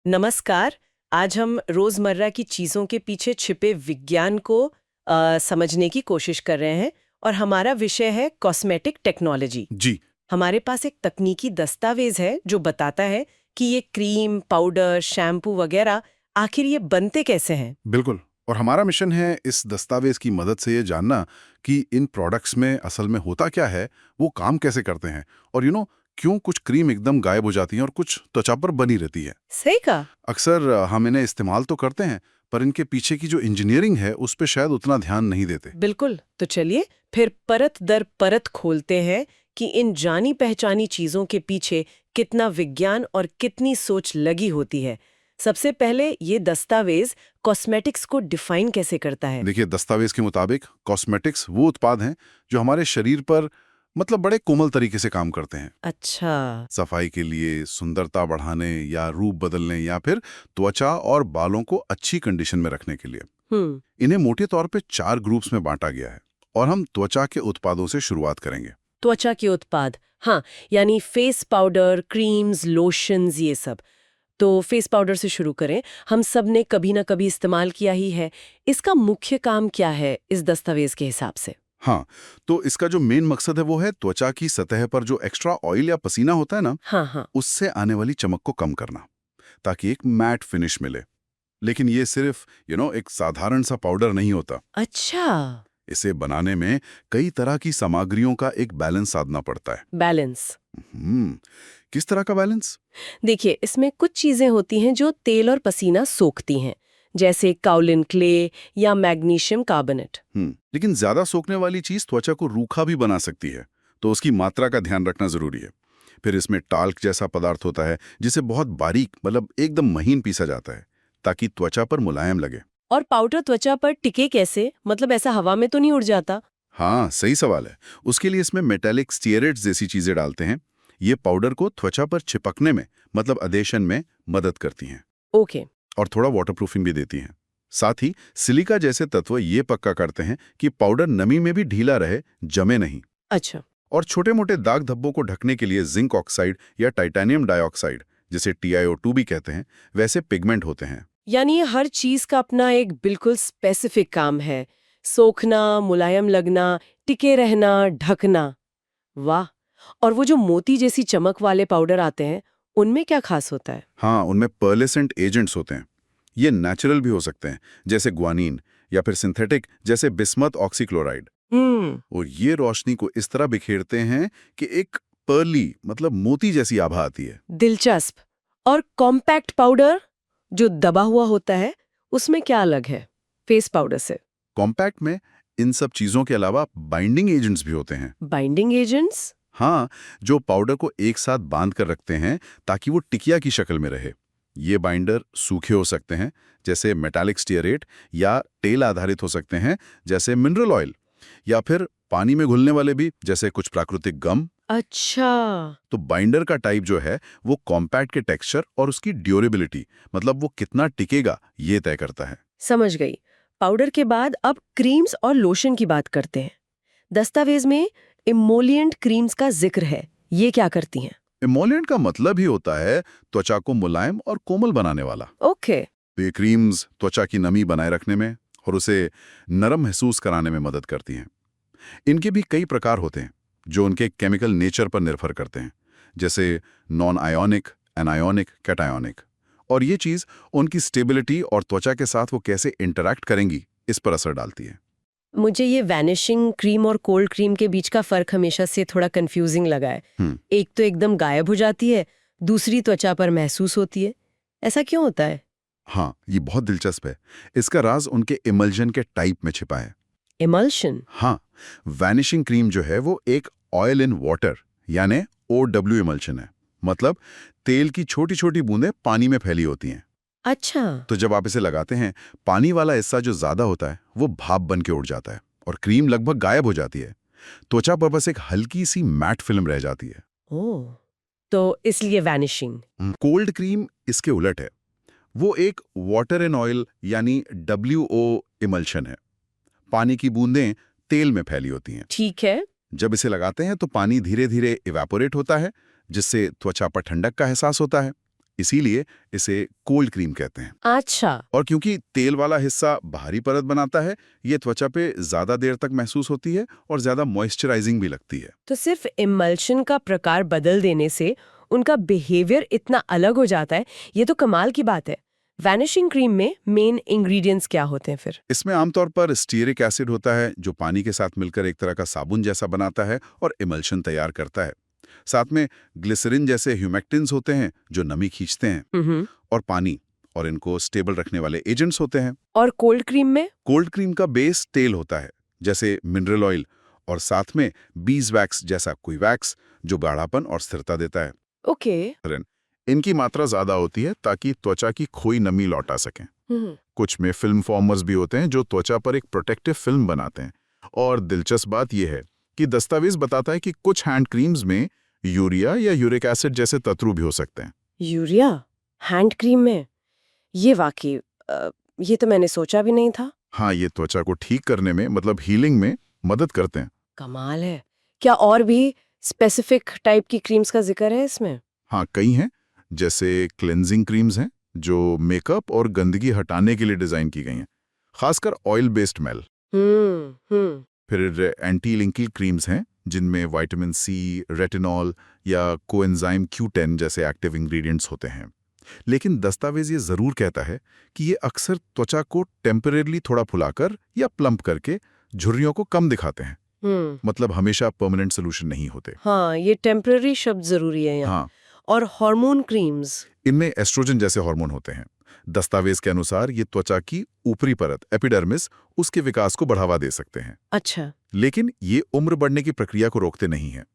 नमस्कार। आज हम रोजमर्रा की चीजों के पीछे छिपे विज्ञान को समझने की कोशिश कर रहे हैं और हमारा विषय है कॉस्मेटिक टेक्नोलॉजी। जी, हमारे पास एक तकनीकी दस्तावेज है जो बताता है कि ये क्रीम, पाउडर, शैम्पू वगैरह आखिर ये बनते कैसे हैं। बिल्कुल। और हमारा मिशन है इस दस्तावेज की मदद से ये जानना कि इन प्रोडक्ट्स में असल में होता क्या है, वो काम कैसे करते हैं और क्यों कुछ क्रीम एकदम गायब हो जाती हैं और कुछ त्वचा पर बनी रहती है। सही कहा। अक्सर हम इन्हें इस्तेमाल तो करते हैं, पर इनके पीछे की जो इंजीनियरिंग है, उस पे शायद उतना ध्यान नहीं देते। बिल्कुल, तो चलिए फिर परत दर परत खोलते हैं कि इन जानी पहचानी चीजों के पीछे कितना विज्ञान और कितनी सोच लगी होती है। सबसे पहले ये दस्तावेज कॉस्मेटिक्स को डिफाइन कैसे करता है। देखिए, दस्तावेज के मुताबिक कॉस्मेटिक्स वो उत्पाद हैं जो हमारे शरीर पर बड़े कोमल तरीके से काम करते हैं। अच्छा। सफाई के लिए, सुंदरता बढ़ाने या रूप बदलने या फिर त्वचा और बालों को अच्छी कंडीशन में रखने के लिए। हम्म। इन्हें मोटे तौर पे 4 ग्रुप्स में बांटा गया है और हम त्वचा के उत्पादों से शुरुआत करेंगे। त्वचा के उत्पाद, हाँ, यानी फेस पाउडर, क्रीम्स, लोशंस, ये सब। तो फेस पाउडर से शुरू करें। हम सब ने कभी ना कभी इस्तेमाल किया ही है। इसका मुख्य काम क्या है इस दस्तावेज के हिसाब से। हाँ, तो इसका जो मेन मकसद है वो है त्वचा की सतह पर जो एक्स्ट्रा ऑयल या पसीना होता है ना, हाँ हाँ। उससे आने वाली चमक को कम करना, ताकि एक मैट फिनिश मिले। लेकिन ये सिर्फ एक साधारण सा पाउडर नहीं होता। अच्छा। इसे बनाने में कई तरह की सामग्रियों का एक बैलेंस साधना पड़ता है। बैलेंस। हम्म, किस तरह का बैलेंस? देखिए, इसमें कुछ चीजें होती हैं जो तेल और पसीना सोखती हैं, जैसे काउलिन क्ले या मैग्नीशियम कार्बोनेट। लेकिन ज्यादा सोखने वाली चीज त्वचा को रूखा भी बना सकती है, तो उसकी मात्रा का ध्यान रखना जरूरी है। फिर इसमें टाल्क जैसा पदार्थ होता है, जिसे बहुत बारीक एकदम महीन पीसा जाता है, ताकि त्वचा पर मुलायम लगे। और पाउडर त्वचा पर टिके कैसे, मतलब ऐसा हवा में तो नहीं उड़ जाता। हाँ, सही सवाल है। उसके लिए इसमें मेटालिक स्टीयरेट्स जैसी चीजें डालते हैं। ये पाउडर को त्वचा पर चिपकने में, अधेशन में मदद करती हैं ओके। और थोड़ा वाटरप्रूफिंग भी देती हैं। साथ ही सिलिका जैसे तत्व ये पक्का करते हैं कि पाउडर नमी में भी ढीला रहे, जमे नहीं। अच्छा। और छोटे-मोटे दाग धब्बों को ढकने के लिए जिंक ऑक्साइड या टाइटेनियम डाइऑक्साइड, जिसे TiO2 भी कहते हैं, वैसे पिगमेंट होते हैं। यानी ये हर चीज का अपना एक बिल्कुल स्पेसिफिक काम है। सोखना, मुलायम लगना, टिके रहना, ढकना। वाह। और वो जो मोती जैसी चमक वाले पाउडर आते हैं, उनमें क्या खास होता है। हाँ, उनमें पर्लेसेंट एजेंट्स होते हैं। ये नेचुरल भी हो सकते हैं, जैसे ग्वानीन, या फिर सिंथेटिक, जैसे बिस्मथ ऑक्सीक्लोराइड। और ये रोशनी को इस तरह बिखेरते हैं कि एक पर्ली मोती जैसी आभा आती है। दिलचस्प। और कॉम्पैक्ट पाउडर जो दबा हुआ होता है, उसमें क्या अलग है फेस पाउडर से। कॉम्पैक्ट में इन सब चीजों के अलावा बाइंडिंग एजेंट्स भी होते हैं। Binding agents. हाँ, जो पाउडर को एक साथ बांध कर रखते हैं ताकि वो टिकिया की शक्ल में रहे। ये बाइंडर सूखे हो सकते हैं, जैसे मेटालिक स्टीयरेट, या तेल आधारित हो सकते हैं, जैसे मिनरल ऑयल, या फिर पानी में घुलने वाले भी, जैसे कुछ प्राकृतिक गम। अच्छा। तो बाइंडर का टाइप जो है वो कॉम्पैक्ट के टेक्सचर और उसकी ड्यूरेबिलिटी, वो कितना टिकेगा, ये तय करता है। समझ गई। पाउडर के बाद अब क्रीम्स और लोशन की बात करते हैं। दस्तावेज में इमोलिएंट क्रीम्स का जिक्र है। ये क्या करती हैं। इमोलिएंट का मतलब ही होता है त्वचा को मुलायम और कोमल बनाने वाला। ओके। तो ये क्रीम्स त्वचा की नमी बनाए रखने में और उसे नरम महसूस कराने में मदद करती हैं। इनके भी कई प्रकार होते हैं जो उनके केमिकल नेचर पर निर्भर करते हैं, जैसे नॉन आयोनिक, एनायोनिक, कैटायोनिक। और ये चीज़ उनकी स्टेबिलिटी और त्वचा के साथ वो कैसे इंटरैक्ट करेंगी, इस पर असर डालती है। मुझे ये वैनिशिंग क्रीम और कोल्ड क्रीम के बीच का फर्क हमेशा से थोड़ा कंफ्यूजिंग लगा है। एक तो एकदम गायब हो जाती है, दूसरी त्वचा पर महसूस होती है। ऐसा क्यों होता है। हाँ, ये बहुत दिलचस्प है। इसका राज उनके इमल्जन के टाइप में छिपा है। इमल्शन। हाँ, वैनिशिंग क्रीम जो है वो एक ऑयल इन वाटर यानी OW इमल्शन है। तेल की छोटी छोटी बूंदें पानी में फैली होती हैं। अच्छा। तो जब आप इसे लगाते हैं, पानी वाला हिस्सा जो ज्यादा होता है वो भाप बन के उड़ जाता है और क्रीम लगभग गायब हो जाती है। त्वचा पर बस एक हल्की सी मैट फिल्म रह जाती है। ओह, तो इसलिए वैनिशिंग। कोल्ड क्रीम इसके उलट है। वो एक वाटर इन ऑयल यानी WO इमल्शन है। पानी की बूंदें तेल में फैली होती हैं। ठीक है। जब इसे लगाते हैं तो पानी धीरे धीरे इवेपोरेट होता है, जिससे त्वचा पर ठंडक का एहसास होता है। इसीलिए इसे कोल्ड क्रीम कहते हैं। अच्छा। और क्योंकि तेल वाला हिस्सा बाहरी परत बनाता है, ये त्वचा पे ज्यादा देर तक महसूस होती है और ज्यादा मॉइस्चराइजिंग भी लगती है। तो सिर्फ इमल्शन का प्रकार बदल देने से उनका बिहेवियर इतना अलग हो जाता है, ये तो कमाल की बात है। वैनिशिंग क्रीम में मेन इंग्रेडिएंट्स क्या होते हैं फिर? इसमें आमतौर पर स्टीयरिक एसिड होता है, जो पानी के साथ मिलकर एक तरह का साबुन जैसा बनाता है और इमल्शन तैयार करता है। साथ में ग्लिसरीन जैसे ह्यूमेक्टिन्स होते हैं, जो नमी खींचते हैं, और पानी और इनको स्टेबल रखने वाले एजेंट्स होते हैं। और कोल्ड क्रीम में? कोल्ड क्रीम का बेस तेल होता है, जैसे मिनरल ऑयल, और साथ में बीज वैक्स जैसा कोई वैक्स, जो गाढ़ापन और स्थिरता देता है। ओके। इनकी मात्रा ज्यादा होती है ताकि त्वचा की खोई नमी लौटा सकें। कुछ में फिल्म फॉर्मर्स भी होते हैं जो त्वचा पर एक प्रोटेक्टिव फिल्म बनाते हैं। और दिलचस्प बात यह है कि दस्तावेज बताता है कि कुछ हैंड क्रीम्स में यूरिया या यूरिक एसिड जैसे तत्व भी हो सकते हैं। यूरिया हैंड क्रीम में? ये वाकई ये तो मैंने सोचा भी नहीं था। हाँ, ये त्वचा को ठीक करने में, मतलब हीलिंग में मदद करते हैं। कमाल है। क्या और भी स्पेसिफिक टाइप की क्रीम्स का जिक्र है इसमें? हाँ, कई हैं। जैसे क्लेंजिंग क्रीम्स हैं, जो मेकअप और गंदगी हटाने के लिए डिजाइन की गई हैं, खासकर ऑयल बेस्ड मेल। फिर एंटी लिंकिल क्रीम्स हैं, जिनमें विटामिन सी, रेटिनॉल या कोएंजाइम Q10 जैसे एक्टिव इंग्रेडिएंट्स होते हैं। लेकिन दस्तावेज ये जरूर कहता है कि ये अक्सर त्वचा को टेम्परेरली थोड़ा फुलाकर या प्लम्प करके झुर्रियों को कम दिखाते हैं। मतलब हमेशा परमानेंट सोल्यूशन नहीं होते। हाँ, ये टेम्पररी शब्द जरूरी है यहाँ। हाँ। और हार्मोन क्रीम्स? इनमें एस्ट्रोजन जैसे हार्मोन होते हैं। दस्तावेज के अनुसार ये त्वचा की ऊपरी परत एपिडर्मिस, उसके विकास को बढ़ावा दे सकते हैं। अच्छा। लेकिन ये उम्र बढ़ने की प्रक्रिया को रोकते नहीं हैं।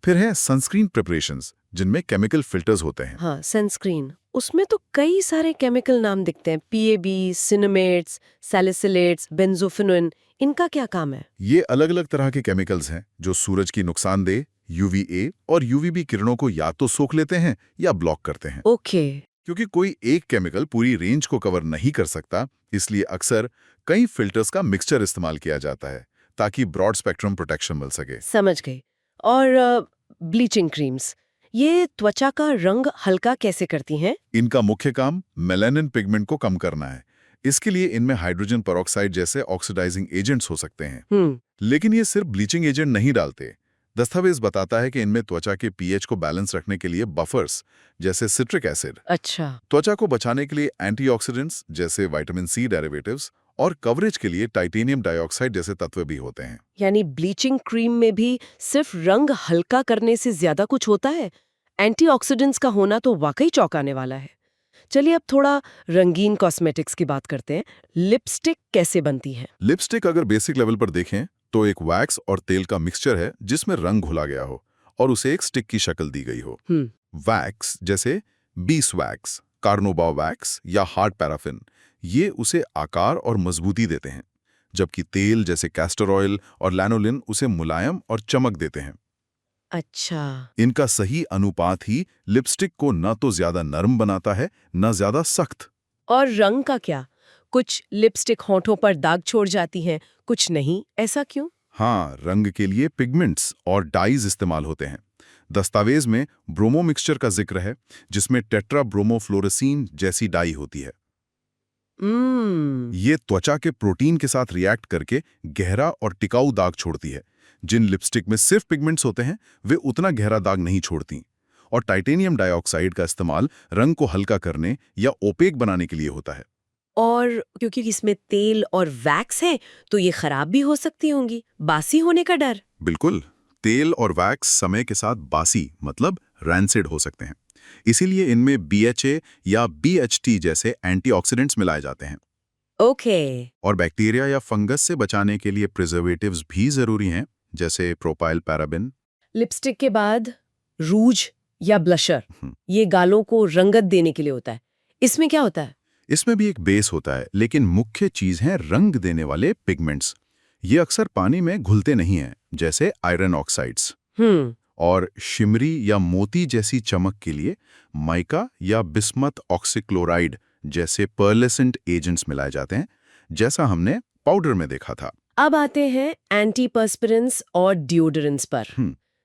फिर है सनस्क्रीन प्रिपरेशंस, जिनमें केमिकल फिल्टर्स होते हैं। हाँ, सनस्क्रीन, उसमें तो कई सारे केमिकल नाम दिखते हैं। PAB, सिनेमेट्स, सैलिसिलेट्स, बेंजोफिनोन, इनका क्या काम है? ये अलग अलग तरह के केमिकल्स हैं जो सूरज की नुकसानदेह UVA और UVB किरणों को या तो सोख लेते हैं या ब्लॉक करते हैं। ओके। क्योंकि कोई एक केमिकल पूरी रेंज को कवर नहीं कर सकता, इसलिए अक्सर कई फिल्टर्स का मिक्सचर इस्तेमाल किया जाता है ताकि ब्रॉड स्पेक्ट्रम प्रोटेक्शन मिल सके। समझ गई। और ब्लीचिंग क्रीम्स, ये त्वचा का रंग हल्का कैसे करती हैं? इनका मुख्य काम मेलानिन पिगमेंट को कम करना है। इसके लिए इनमें हाइड्रोजन पेरोक्साइड जैसे ऑक्सीडाइजिंग एजेंट्स हो सकते हैं। लेकिन ये सिर्फ ब्लीचिंग एजेंट नहीं डालते। दस्तावेज बताता है कि इनमें त्वचा के pH को बैलेंस रखने के लिए बफर्स जैसे सिट्रिक एसिड, अच्छा। त्वचा को बचाने के लिए एंटीऑक्सीडेंट्स जैसे विटामिन C डेरिवेटिव्स, और कवरेज के लिए टाइटेनियम डाइऑक्साइड जैसे तत्व भी होते हैं। यानी ब्लीचिंग क्रीम में भी सिर्फ रंग हल्का करने से ज्यादा कुछ होता है। एंटीऑक्सीडेंट्स का होना तो वाकई चौंकाने वाला है। चलिए अब थोड़ा रंगीन कॉस्मेटिक्स की बात करते हैं। लिपस्टिक कैसे बनती है? लिपस्टिक अगर बेसिक लेवल पर देखें तो एक वैक्स और तेल का मिक्सचर है जिसमें रंग घुला गया हो और उसे एक स्टिक की शक्ल दी गई हो। वैक्स जैसे बीस वैक्स, कार्नोबा वैक्स या हार्ड पैराफिन, ये उसे आकार और मजबूती देते हैं, जबकि तेल जैसे कैस्टर ऑयल और लैनोलिन उसे मुलायम और चमक देते हैं। अच्छा। इनका सही अनुपात ही लिपस्टिक को न तो ज्यादा नरम बनाता है, न ज्यादा सख्त। और रंग का क्या? कुछ लिपस्टिक होठों पर दाग छोड़ जाती हैं, कुछ नहीं, ऐसा क्यों? हाँ, रंग के लिए पिगमेंट्स और डाइज इस्तेमाल होते हैं। दस्तावेज में ब्रोमो मिक्सचर का जिक्र है, जिसमें टेट्रा ब्रोमोफ्लोरेसीन जैसी डाई होती है। ये त्वचा के प्रोटीन के साथ रिएक्ट करके गहरा और टिकाऊ दाग छोड़ती है। जिन लिपस्टिक में सिर्फ पिगमेंट्स होते हैं, वे उतना गहरा दाग नहीं छोड़ती। और टाइटेनियम डाइऑक्साइड का इस्तेमाल रंग को हल्का करने या ओपेक बनाने के लिए होता है। और क्योंकि इसमें तेल और वैक्स है, तो ये खराब भी हो सकती होंगी, बासी होने का डर? बिल्कुल, तेल और वैक्स समय के साथ बासी मतलब रैंसिड हो सकते हैं। इसीलिए इनमें BHA या BHT जैसे एंटीऑक्सीडेंट्स मिलाए जाते हैं। ओके। और बैक्टीरिया या फंगस से बचाने के लिए प्रिजर्वेटिव्स भी जरूरी हैं, जैसे प्रोपाइल पैराबिन। लिपस्टिक के बाद रूज या ब्लशर, ये गालों को रंगत देने के लिए होता है। इसमें क्या होता है? इसमें भी एक बेस होता है, लेकिन मुख्य चीज है रंग देने वाले पिगमेंट्स। ये अक्सर पानी में घुलते नहीं हैं, जैसे आयरन ऑक्साइड्स। और शिमरी या मोती जैसी चमक के लिए माइका या बिस्मथ ऑक्सीक्लोराइड जैसे पर्लेसेंट एजेंट्स मिलाए जाते हैं, जैसा हमने पाउडर में देखा था। अब आते हैं एंटीपर्स्पिरेंट्स और डिओडोरेंट्स पर।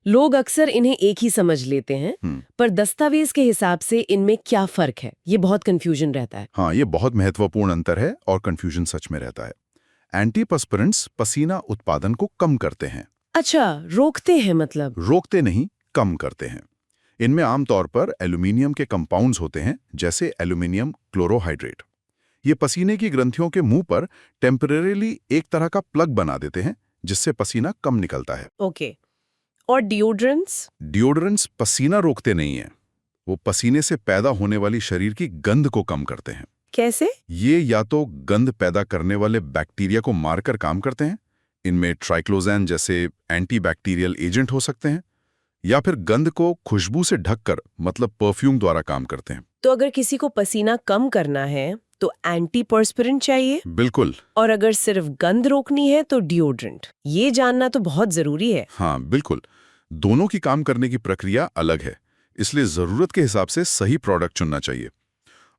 लोग अक्सर इन्हें एक ही समझ लेते हैं, पर दस्तावेज के हिसाब से इनमें क्या फर्क है, ये बहुत कंफ्यूजन रहता है। हाँ, ये बहुत महत्वपूर्ण अंतर है और कंफ्यूजन सच में रहता है। एंटीपर्स्पिरेंट्स पसीना उत्पादन को कम करते हैं। अच्छा, रोकते हैं मतलब? रोकते नहीं, कम करते हैं। इनमें आमतौर पर एल्यूमिनियम के कंपाउंड्स होते हैं, जैसे एल्यूमिनियम क्लोरोहाइड्रेट। ये पसीने की ग्रंथियों के मुंह पर टेम्परेरीली एक तरह का प्लग बना देते हैं, जिससे पसीना कम निकलता है। ओके। और डिओड्रेंट्स? डिओड्रेंट्स पसीना रोकते नहीं हैं। वो पसीने से पैदा होने वाली शरीर की गंध को कम करते हैं। कैसे? ये या तो गंध पैदा करने वाले बैक्टीरिया को मारकर काम करते हैं, इनमें ट्राइक्लोजैन जैसे एंटीबैक्टीरियल एजेंट हो सकते हैं, या फिर गंध को खुशबू से ढककर मतलब परफ्यूम द्वारा काम करते हैं। तो अगर किसी को पसीना कम करना है तो एंटीपर्स्पिरेंट चाहिए, बिल्कुल। और अगर सिर्फ गंध रोकनी है तो डिओड्रेंट। ये जानना तो बहुत जरूरी है। हाँ, बिल्कुल। दोनों की काम करने की प्रक्रिया अलग है, इसलिए जरूरत के हिसाब से सही प्रोडक्ट चुनना चाहिए।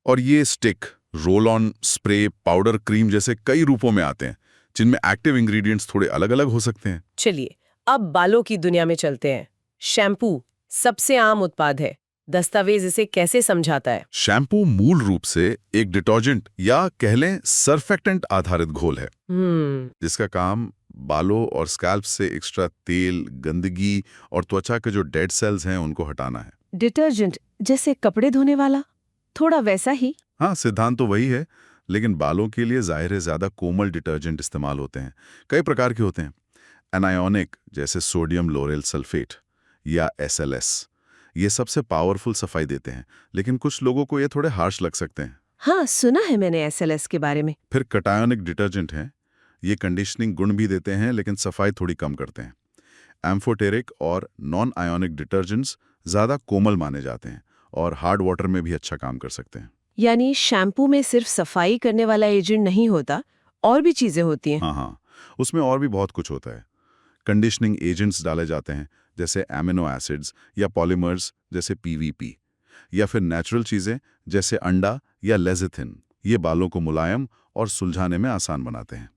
और ये stick, roll on, spray, powder, cream जैसे कई रूपों में आते हैं, जिनमें एक्टिव इंग्रेडिएंट्स थोड़े अलग अलग हो सकते हैं। चलिए अब बालों की दुनिया में चलते हैं। शैम्पू सबसे आम उत्पाद है, दस्तावेज इसे कैसे समझाता है? शैम्पू मूल रूप से एक डिटर्जेंट या कह लें सर्फेक्टेंट आधारित घोल है, जिसका काम बालों और स्कैल्प से एक्स्ट्रा तेल, गंदगी और त्वचा के जो डेड सेल्स हैं उनको हटाना है। डिटर्जेंट जैसे कपड़े धोने वाला? थोड़ा वैसा ही? हाँ, सिद्धांत तो वही है, लेकिन बालों के लिए जाहिर है ज्यादा कोमल डिटर्जेंट इस्तेमाल होते हैं। कई प्रकार के होते हैं। एनायोनिक जैसे सोडियम लोरेल सल्फेट या SLS, ये सबसे पावरफुल सफाई देते हैं, लेकिन कुछ लोगों को ये थोड़े हार्श लग सकते हैं। हाँ, सुना है मैंने SLS के बारे में। फिर कटायोनिक डिटर्जेंट हैं, ये कंडीशनिंग गुण भी देते हैं लेकिन सफाई थोड़ी कम करते हैं। एम्फोटेरिक और नॉन आयोनिक डिटर्जेंट्स ज़्यादा कोमल माने जाते हैं और हार्ड वाटर में भी अच्छा काम कर सकते हैं। यानी शैम्पू में सिर्फ सफाई करने वाला एजेंट नहीं होता, और भी चीजें होती हैं। हाँ, उसमें और भी बहुत कुछ होता है। कंडीशनिंग एजेंट्स डाले जाते हैं, जैसे एमिनो एसिड्स या पॉलीमर्स जैसे PVP, या फिर नेचुरल चीज़ें जैसे अंडा या लेजिथिन। ये बालों को मुलायम और सुलझाने में आसान बनाते हैं।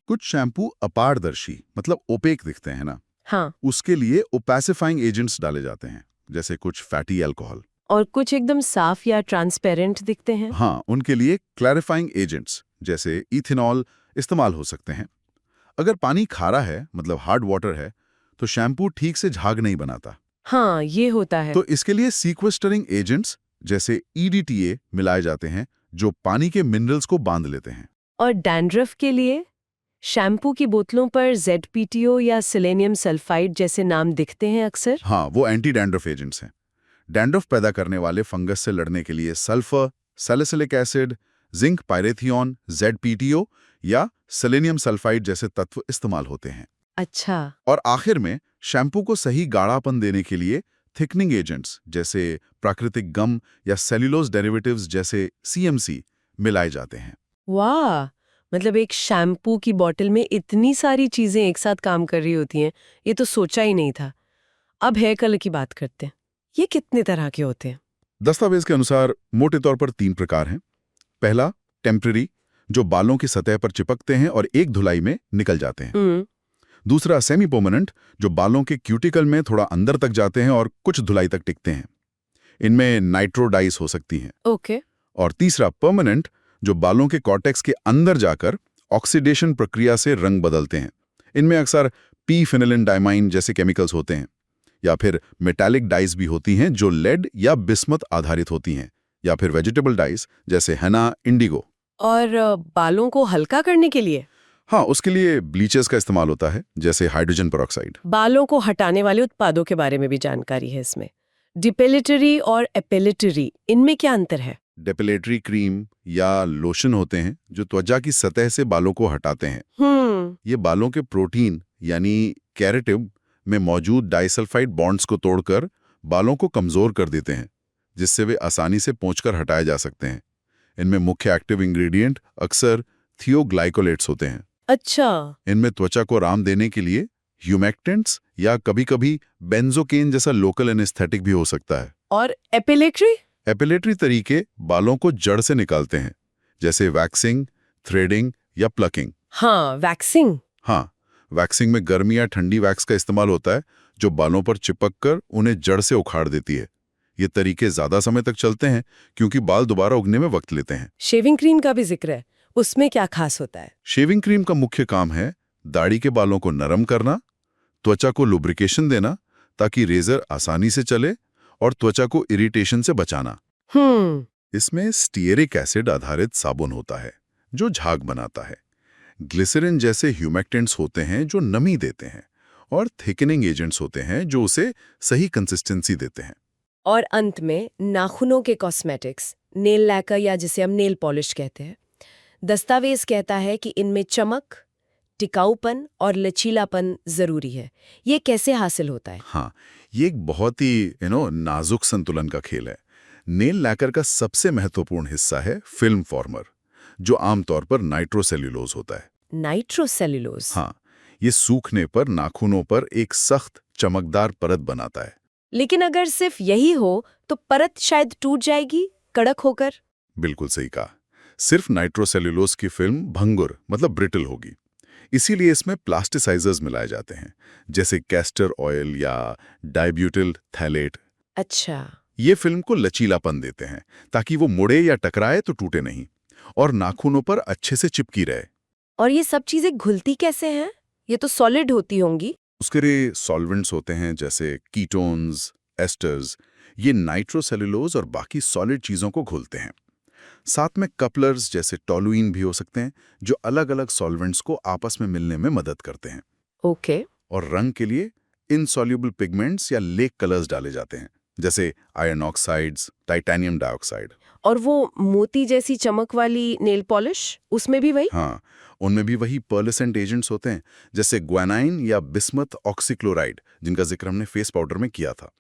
कुछ शैम्पू अपारदर्शी मतलब ओपेक दिखते हैं ना, हाँ। उसके लिए ओपैसिफाइंग एजेंट्स डाले जाते हैं, जैसे कुछ फैटी अल्कोहल। और कुछ एकदम साफ या ट्रांसपेरेंट दिखते हैं। हाँ, उनके लिए क्लैरिफाइंग एजेंट्स जैसे इथेनॉल इस्तेमाल हो सकते हैं। अगर पानी खारा है मतलब हार्ड वाटर है, तो शैम्पू ठीक से झाग नहीं बनाता। हाँ, ये होता है। तो इसके लिए सीक्वेस्टरिंग एजेंट्स जैसे EDTA मिलाए जाते हैं, जो पानी के मिनरल्स को बांध लेते हैं। और डैंड्रफ के लिए शैम्पू की बोतलों पर ZPTO या सेलेनियम सल्फाइड जैसे नाम दिखते हैं अक्सर। हाँ, वो एंटी डैंड्रफ एजेंट्स हैं। डैंड्रफ पैदा करने वाले फंगस से लड़ने के लिए sulphur, salicylic acid, zinc pyrithione, ZPTO या सेलेनियम सल्फाइड जैसे तत्व इस्तेमाल होते हैं। अच्छा। और आखिर में शैम्पू को सही गाढ़ापन देने के लिए थिकनिंग एजेंट्स जैसे प्राकृतिक गम या सेल्यूलोज डेरिवेटिव्स जैसे CMC मिलाए जाते हैं। वाह, मतलब एक शैम्पू की बोतल में इतनी सारी चीजें एक साथ काम कर रही होती हैं, ये तो सोचा ही नहीं था। अब हेयर कलर की बात करते हैं। ये कितने तरह के होते हैं? दस्तावेज के अनुसार मोटे तौर पर 3 प्रकार हैं। पहला, टेम्पररी, जो बालों की सतह पर चिपकते हैं और एक धुलाई में निकल जाते हैं। दूसरा, सेमी परमानेंट, जो बालों के क्यूटिकल में थोड़ा अंदर तक जाते हैं और कुछ धुलाई तक टिकते हैं। इनमें नाइट्रो डाइस हो सकती हैं। ओके। और तीसरा, परमानेंट, जो बालों के कॉर्टेक्स के अंदर जाकर ऑक्सीडेशन प्रक्रिया से रंग बदलते हैं। इनमें अक्सर p-फेनिलिन डाइमाइन जैसे केमिकल्स होते हैं, या फिर मेटालिक डाइस भी होती हैं जो लेड या बिस्मथ आधारित होती हैं, या फिर वेजिटेबल डाइस जैसे हेना, इंडिगो। और बालों को हल्का करने के लिए? हाँ, उसके लिए ब्लीचेस का इस्तेमाल होता है, जैसे हाइड्रोजन पेरोक्साइड। बालों को हटाने वाले उत्पादों के बारे में भी जानकारी है इसमें। डिपेलेटरी और एपेलेटरी, इनमें क्या अंतर है? डेपिलेटरी क्रीम या लोशन होते हैं जो त्वचा की सतह से बालों को हटाते हैं। ये बालों के प्रोटीन यानी केराटिन में मौजूद डाइसल्फाइड बॉन्ड्स को तोड़कर बालों को कमजोर कर देते हैं, जिससे वे आसानी से पोंछकर हटाए जा सकते हैं। इनमें मुख्य एक्टिव इंग्रेडिएंट अक्सर थियोग्लाइकोलेट्स होते हैं। अच्छा। इनमें त्वचा को आराम देने के लिए ह्यूमेक्टेंट्स या कभी-कभी बेंजोकेन जैसा लोकल एनेस्थेटिक भी हो सकता है। और एपिलेटरी? एपिलेटरी तरीके बालों को जड़ से निकालते हैं, जैसे वैक्सिंग, थ्रेडिंग या प्लकिंग। हाँ, वैक्सिंग। हाँ, वैक्सिंग में गर्मी या ठंडी वैक्स का इस्तेमाल होता है, जो बालों पर चिपक कर उन्हें जड़ से उखाड़ देती है। ये तरीके ज्यादा समय तक चलते हैं क्योंकि बाल दोबारा उगने में वक्त लेते हैं। शेविंग क्रीम का भी जिक्र है, उसमें क्या खास होता है? शेविंग क्रीम का मुख्य काम है दाढ़ी के बालों को नरम करना, त्वचा को लुब्रिकेशन देना ताकि रेजर आसानी से चले और त्वचा को इरिटेशन से बचाना। इसमें स्टीयरिक एसिड आधारित साबुन होता है जो झाग बनाता है। ग्लिसरीन जैसे ह्यूमेक्टेंट्स होते हैं जो नमी देते हैं, और थिकनिंग एजेंट्स होते हैं जो उसे सही कंसिस्टेंसी देते हैं। और अंत में नाखूनों के कॉस्मेटिक्स, नेल लैकर या जिसे हम नेल पॉलिश कहते हैं। दस्तावेज कहता है कि इनमें चमक, टिकाऊपन और लचीलापन जरूरी है। ये कैसे हासिल होता है? हाँ, ये एक बहुत ही नाजुक संतुलन का खेल है। नेल लैकर का सबसे महत्वपूर्ण हिस्सा है फिल्म फॉर्मर, जो आमतौर पर नाइट्रोसेल्यूलोज होता है। नाइट्रोसेल्यूलोज? हाँ, ये सूखने पर नाखूनों पर एक सख्त चमकदार परत बनाता है। लेकिन अगर सिर्फ यही हो तो परत शायद टूट जाएगी कड़क होकर। बिल्कुल सही कहा। सिर्फ नाइट्रोसेल्यूलोज की फिल्म भंगुर मतलब ब्रिटल होगी। इसीलिए इसमें प्लास्टिसाइजर्स मिलाए जाते हैं, जैसे कैस्टर ऑयल या डाइब्यूटिल थैलेट। अच्छा। ये फिल्म को लचीलापन देते हैं ताकि वो मुड़े या टकराए तो टूटे नहीं और नाखूनों पर अच्छे से चिपकी रहे। और ये सब चीजें घुलती कैसे हैं? ये तो सॉलिड होती होंगी। उसके लिए सॉल्वेंट्स होते हैं जैसे कीटोन्स, एस्टर्स। ये नाइट्रोसेल्यूलोज और बाकी सॉलिड चीजों को घुलते हैं। साथ में कपलर्स जैसे टॉलुइन भी हो सकते हैं जो अलग अलग सॉल्वेंट्स को आपस में मिलने में मदद करते हैं। ओके। और रंग के लिए इनसॉल्युबल पिगमेंट्स या लेक कलर्स डाले जाते हैं, जैसे आयरन ऑक्साइड्स, टाइटेनियम डाइऑक्साइड। और वो मोती जैसी चमक वाली नेल पॉलिश, उसमें भी वही? हाँ, उनमें भी वही पर्लेसेंट एजेंट्स होते हैं, जैसे ग्वानाइन या बिस्मथ ऑक्सीक्लोराइड, जिनका जिक्र हमने फेस पाउडर में किया था।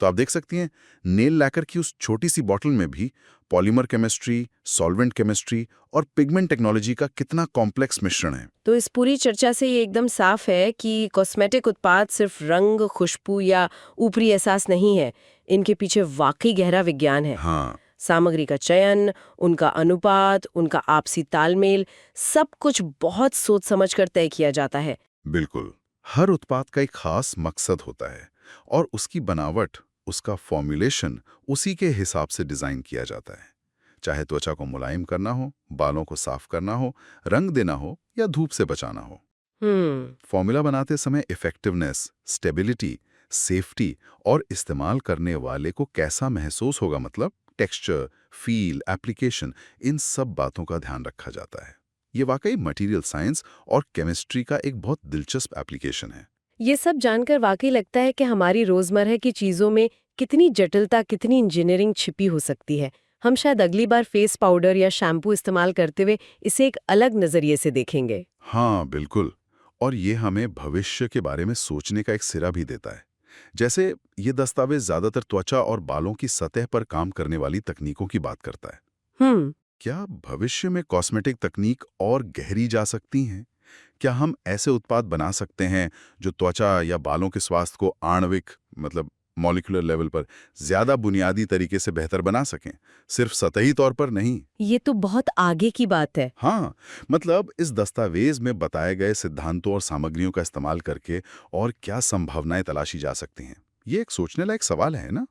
तो आप देख सकती हैं, नेल लैकर की उस छोटी सी बॉटल में भी पॉलीमर केमिस्ट्री, सॉल्वेंट केमिस्ट्री और पिगमेंट टेक्नोलॉजी का कितना कॉम्प्लेक्स मिश्रण है। तो इस पूरी चर्चा से ये एकदम साफ है कि कॉस्मेटिक उत्पाद सिर्फ रंग, खुशबू या ऊपरी एहसास नहीं है। इनके पीछे वाकई गहरा विज्ञान है। हाँ, सामग्री का चयन, उनका अनुपात, उनका आपसी तालमेल, सब कुछ बहुत सोच समझकर तय किया जाता है। बिल्कुल। हर उत्पाद का एक खास मकसद होता है और उसकी बनावट, उसका फॉर्मुलेशन उसी के हिसाब से डिजाइन किया जाता है। चाहे त्वचा को मुलायम करना हो, बालों को साफ करना हो, रंग देना हो या धूप से बचाना हो। फॉर्मूला बनाते समय इफेक्टिवनेस, स्टेबिलिटी, सेफ्टी और इस्तेमाल करने वाले को कैसा महसूस होगा, मतलब टेक्सचर, फील, एप्लीकेशन, इन सब बातों का ध्यान रखा जाता है। ये वाकई मटेरियल साइंस और केमिस्ट्री का एक बहुत दिलचस्प एप्लीकेशन है। ये सब जानकर वाकई लगता है कि हमारी रोजमर्रा की चीजों में कितनी जटिलता, कितनी इंजीनियरिंग छिपी हो सकती है। हम शायद अगली बार फेस पाउडर या शैम्पू इस्तेमाल करते हुए इसे एक अलग नजरिए से देखेंगे। हाँ, बिल्कुल। और ये हमें भविष्य के बारे में सोचने का एक सिरा भी देता है। जैसे ये दस्तावेज ज्यादातर त्वचा और बालों की सतह पर काम करने वाली तकनीकों की बात करता है। क्या भविष्य में कॉस्मेटिक तकनीक और गहरी जा सकती हैं? क्या हम ऐसे उत्पाद बना सकते हैं जो त्वचा या बालों के स्वास्थ्य को आणविक मतलब मॉलिक्यूलर लेवल पर ज्यादा बुनियादी तरीके से बेहतर बना सकें, सिर्फ सतही तौर पर नहीं? ये तो बहुत आगे की बात है। हाँ, मतलब इस दस्तावेज में बताए गए सिद्धांतों और सामग्रियों का इस्तेमाल करके और क्या संभावनाएं तलाशी जा सकती हैं, ये एक सोचने लायक सवाल है ना।